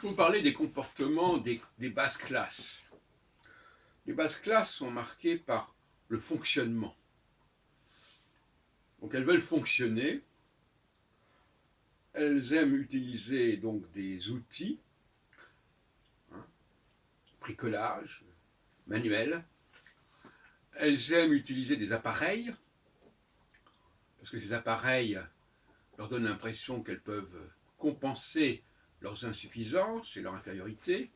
Je vais vous parler des comportements des basses classes. Les basses classes sont marquées par le fonctionnement. Donc elles veulent fonctionner, elles aiment utiliser donc des outils, hein, bricolage, manuel, elles aiment utiliser des appareils, parce que ces appareils leur donnent l'impression qu'elles peuvent compenser leurs insuffisances et leur infériorité,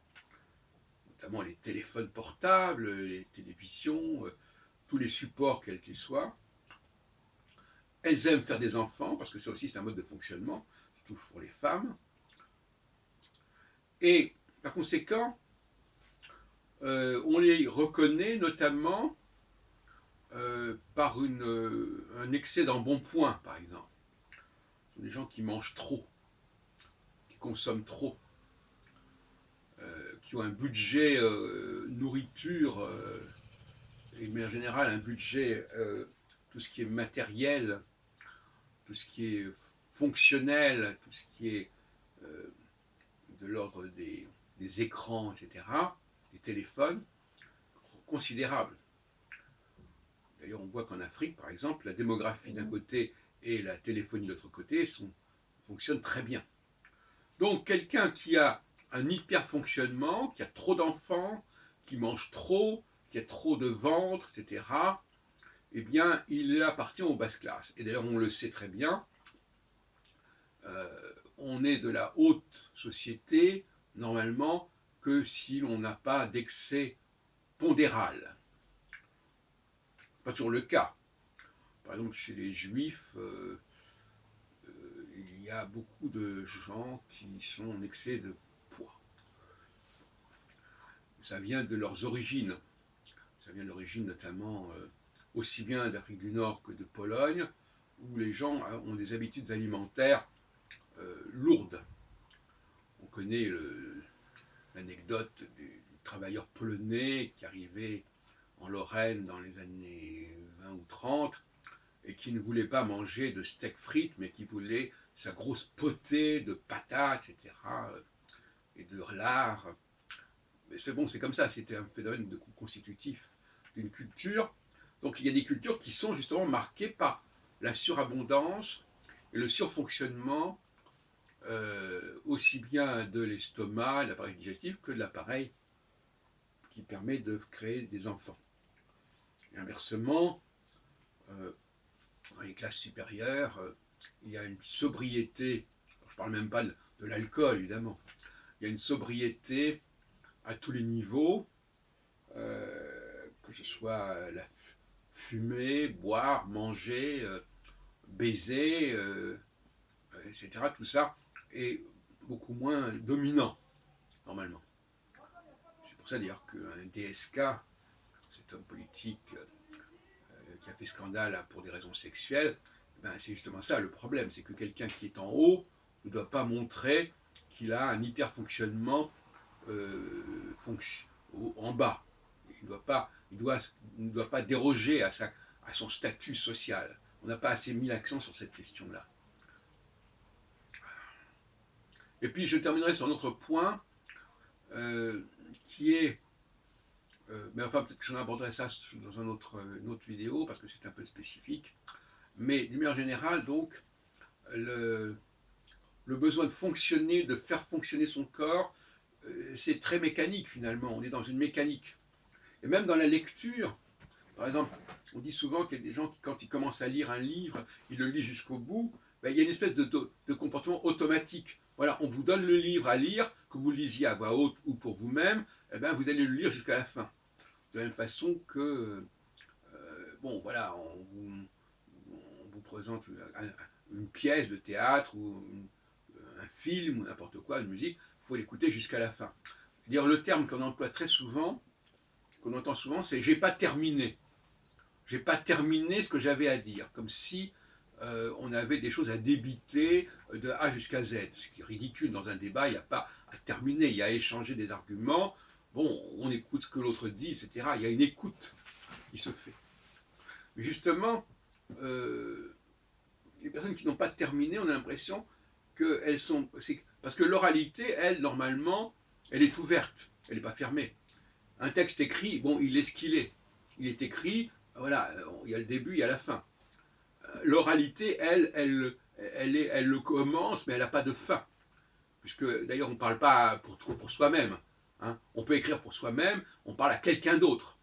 notamment les téléphones portables, les télévisions, tous les supports quels qu'ils soient. Elles aiment faire des enfants, parce que ça aussi c'est un mode de fonctionnement, surtout pour les femmes. Et par conséquent, on les reconnaît notamment par un excès d'embonpoint, par exemple. Ce sont des gens qui mangent trop, qui consomment trop, qui ont un budget nourriture, et de manière générale un budget, tout ce qui est matériel, tout ce qui est fonctionnel, tout ce qui est de l'ordre des écrans, etc., des téléphones, considérables. D'ailleurs, on voit qu'en Afrique, par exemple, la démographie d'un côté et la téléphonie de l'autre côté fonctionnent très bien. Donc, quelqu'un qui a un hyper-fonctionnement, qui a trop d'enfants, qui mange trop, qui a trop de ventre, etc., eh bien, il appartient aux basses classes. Et d'ailleurs, on le sait très bien, on est de la haute société, normalement, que si l'on n'a pas d'excès pondéral. Pas toujours le cas. Par exemple, chez les juifs, il y a beaucoup de gens qui sont en excès de poids. Ça vient de leurs origines. Ça vient de l'origine notamment aussi bien d'Afrique du Nord que de Pologne, où les gens ont des habitudes alimentaires lourdes. On connaît l'anecdote du travailleur polonais qui arrivait en Lorraine dans les années 20 ou 30 et qui ne voulait pas manger de steak frites, mais qui voulait sa grosse potée de patates, etc., et de lard. Mais c'est bon, c'est comme ça, c'était un phénomène constitutif d'une culture. Donc il y a des cultures qui sont justement marquées par la surabondance et le surfonctionnement, aussi bien de l'estomac, de l'appareil digestif, que de l'appareil qui permet de créer des enfants. Et inversement, dans les classes supérieures, il y a une sobriété, je ne parle même pas de l'alcool évidemment, il y a une sobriété à tous les niveaux, que ce soit la fumer, boire, manger, baiser, etc. Tout ça est beaucoup moins dominant normalement. C'est pour ça d'ailleurs qu'un DSK, cet homme politique qui a fait scandale pour des raisons sexuelles, ben c'est justement ça le problème, c'est que quelqu'un qui est en haut ne doit pas montrer qu'il a un hyper-fonctionnement en bas. Il ne doit pas déroger à son statut social. On n'a pas assez mis l'accent sur cette question-là. Et puis je terminerai sur un autre point qui est mais enfin, peut-être que j'en aborderai ça dans une autre vidéo, parce que c'est un peu spécifique. Mais d'une manière générale, donc, le besoin de fonctionner, de faire fonctionner son corps, c'est très mécanique finalement. On est dans une mécanique. Et même dans la lecture, par exemple, on dit souvent qu'il y a des gens qui, quand ils commencent à lire un livre, ils le lisent jusqu'au bout, ben, il y a une espèce de comportement automatique. Voilà, on vous donne le livre à lire, que vous le lisiez à voix haute ou pour vous-même, eh ben, vous allez le lire jusqu'à la fin. De la même façon que, bon, voilà, on vous présente une pièce de théâtre ou un film ou n'importe quoi, une musique, il faut l'écouter jusqu'à la fin. Dire le terme qu'on emploie très souvent, qu'on entend souvent, c'est j'ai pas terminé. J'ai pas terminé ce que j'avais à dire, comme si on avait des choses à débiter de A jusqu'à Z, ce qui est ridicule dans un débat. Il n'y a pas à terminer, il y a à échanger des arguments. Bon, on écoute ce que l'autre dit, etc. Il y a une écoute qui se fait. Mais justement, les personnes qui n'ont pas terminé, on a l'impression parce que l'oralité, elle, normalement, elle est ouverte, elle n'est pas fermée. Un texte écrit, bon, il est ce qu'il est. Il est écrit, voilà, il y a le début, il y a la fin. L'oralité, elle le commence, mais elle n'a pas de fin. Puisque d'ailleurs, on ne parle pas pour soi-même. Hein. On peut écrire pour soi-même, on parle à quelqu'un d'autre.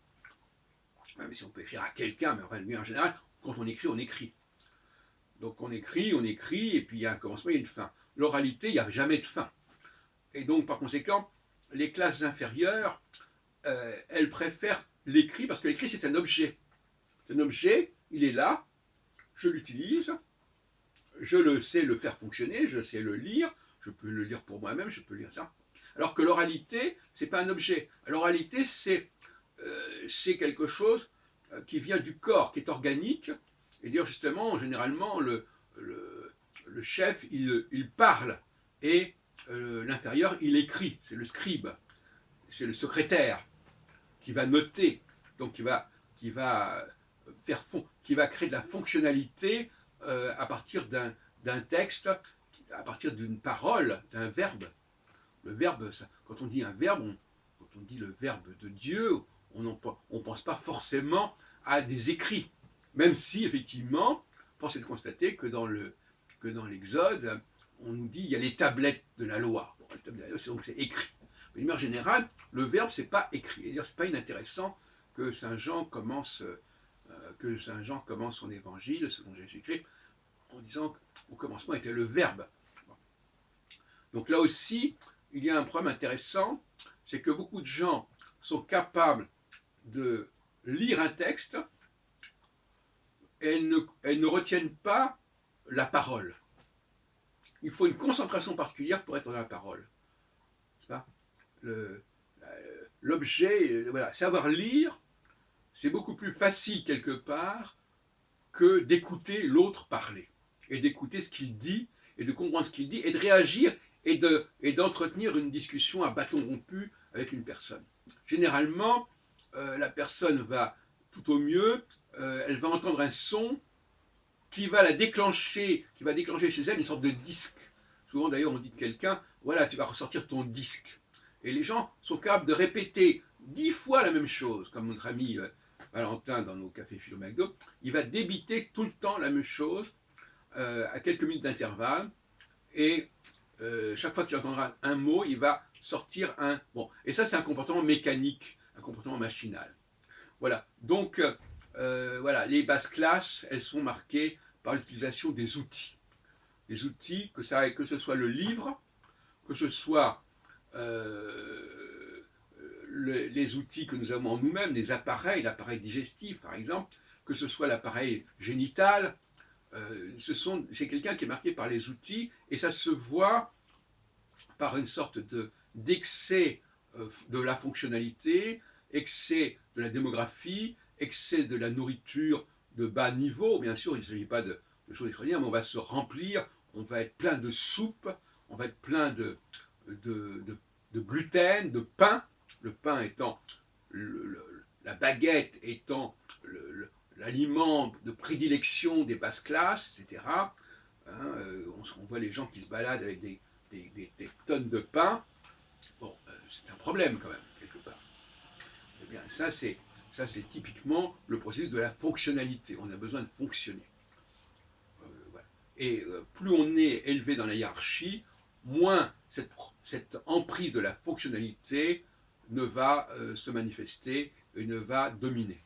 Même si on peut écrire à quelqu'un, mais enfin, en général, quand on écrit, on écrit. Donc on écrit, et puis il y a un commencement, il y a une fin. L'oralité, il n'y a jamais de fin. Et donc, par conséquent, les classes inférieures, elles préfèrent l'écrit, parce que l'écrit, c'est un objet. C'est un objet, il est là, je l'utilise, je le sais le faire fonctionner, je sais le lire, je peux le lire pour moi-même, je peux lire ça. Alors que l'oralité, c'est pas un objet. L'oralité, c'est quelque chose qui vient du corps, qui est organique. Et dire justement, généralement, le chef, il parle, et l'inférieur, il écrit. C'est le scribe, c'est le secrétaire qui va noter, donc qui va qui va créer de la fonctionnalité à partir d'un texte, à partir d'une parole, d'un verbe. Le verbe, quand on dit un verbe, quand on dit le verbe de Dieu, on ne pense pas forcément à des écrits. Même si, effectivement, force est de constater que dans l'Exode, on nous dit il y a les tablettes de la loi. Bon, les tablettes de la loi, donc c'est écrit. Mais d'une manière générale, le verbe, c'est pas écrit. C'est-à-dire, c'est pas inintéressant que Saint Jean commence son évangile, selon Jésus-Christ, en disant qu'au commencement était le verbe. Bon. Donc là aussi, il y a un problème intéressant, c'est que beaucoup de gens sont capables de lire un texte et elles ne retiennent pas la parole. Il faut une concentration particulière pour être dans la parole. L'objet, voilà, savoir lire, c'est beaucoup plus facile quelque part que d'écouter l'autre parler, et d'écouter ce qu'il dit, et de comprendre ce qu'il dit, et de réagir, et d'entretenir une discussion à bâton rompu avec une personne. Généralement, la personne va, tout au mieux, elle va entendre un son qui va déclencher chez elle une sorte de disque. Souvent d'ailleurs on dit de quelqu'un, voilà, tu vas ressortir ton disque. Et les gens sont capables de répéter 10 fois la même chose, comme notre ami Valentin dans nos cafés philo McDo, il va débiter tout le temps la même chose à quelques minutes d'intervalle, et chaque fois qu'il entendra un mot, il va sortir un... Bon, et ça c'est un comportement mécanique, un comportement machinal. Voilà, donc voilà, les basses classes, elles sont marquées par l'utilisation des outils. Des outils, que ce soit le livre, que ce soit les outils que nous avons en nous-mêmes, les appareils, l'appareil digestif par exemple, que ce soit l'appareil génital, c'est quelqu'un qui est marqué par les outils, et ça se voit par une sorte d'excès de la fonctionnalité, excès de la démographie, excès de la nourriture de bas niveau. Bien sûr, il ne s'agit pas de choses extraordinaires, mais on va se remplir, on va être plein de soupe, on va être plein de gluten, de pain, le pain étant la baguette étant l'aliment de prédilection des basses classes, etc. Hein, on voit les gens qui se baladent avec des tonnes de pain. Bon, c'est un problème quand même, quelque part. Eh bien, ça c'est typiquement le processus de la fonctionnalité. On a besoin de fonctionner. Voilà. Et plus on est élevé dans la hiérarchie, moins cette emprise de la fonctionnalité ne va se manifester et ne va dominer.